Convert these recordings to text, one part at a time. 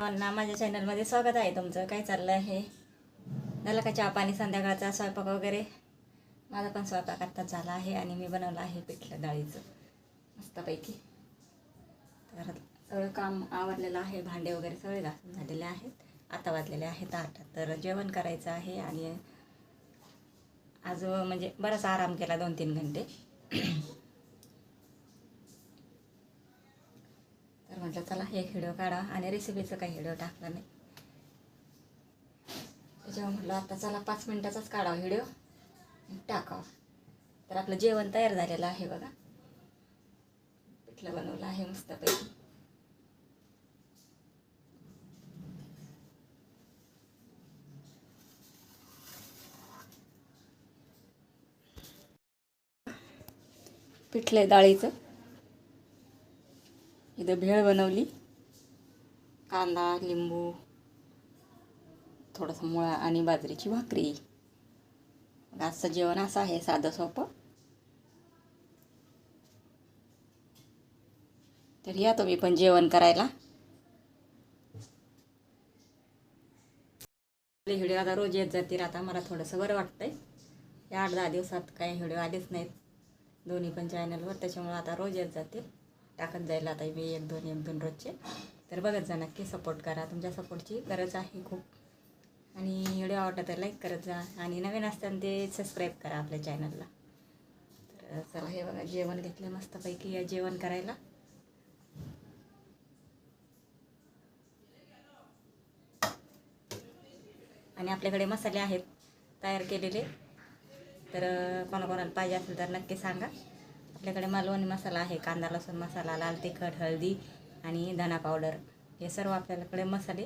माझ्या चॅनलमध्ये स्वागत आहे तुमचं. काय चाललं आहे? झालं का चहा पाणी, संध्याकाळचा स्वयंपाक वगैरे? माझा पण स्वयंपाक आत्ताच झाला आहे आणि मी बनवलं आहे पिठलं डाळीचं मस्तपैकी. तर सगळं काम आवरलेलं आहे, भांडे वगैरे सगळे घासून झालेले आहेत. आता वाजलेले आहेत 8. तर जेवण करायचं आहे आणि आज म्हणजे बराच आराम केला 2-3 घंटे. तर म्हटलं चला एक व्हिडिओ काढा आणि रेसिपीचं काही व्हिडिओ टाकला नाही, त्याच्यामुळे म्हटलं आता चला 5 मिनिटाचाच काढावा व्हिडिओ टाकावा. तर आपलं जेवण तयार झालेलं आहे बघा. पिठलं बनवलं आहे मस्तपैकी. पिठलं डाळीचं. इथं भेळ बनवली, कांदा, लिंबू, थोडंसं मुळा आणि बाजरीची भाकरी. आजचं जेवण असं आहे, साधं सोपं. तर या तुम्ही पण जेवण करायला. व्हिडिओ आता रोज येत जातील. आता मला थोडंसं बरं वाटतंय. या 8-10 दिवसात काही व्हिडिओ आलेच नाहीत दोन्ही पण चॅनलवर, त्याच्यामुळे आता रोज येत जातील. टाकत जाईल आता मी 1-2 रोजचे. तर बघत जा, नक्की सपोर्ट करा. तुमच्या सपोर्टची गरज आहे खूप. आणि व्हिडिओ आवडला तर लाईक करत जा आणि नवीन असताना ते सबस्क्राईब करा आपल्या चॅनलला. तर चला हे बघा, जेवण घेतलं मस्तपैकी. या जेवण करायला. आणि आपल्याकडे मसाले आहेत तयार केलेले. तर कोणाकोणाला पाहिजे असेल तर नक्की सांगा. आपल्याकडे मालवणी मसाला आहे, कांदा लसूण मसाला, लाल तिखट, हळदी आणि धना पावडर, हे सर्व आपल्याकडे मसाले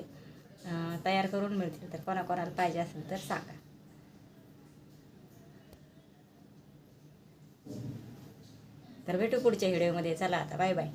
तयार करून मिळतील. तर कोणाकोणाला पाहिजे असेल तर सांगा. तर भेटू पुढच्या व्हिडिओमध्ये. चला आता, बाय बाय.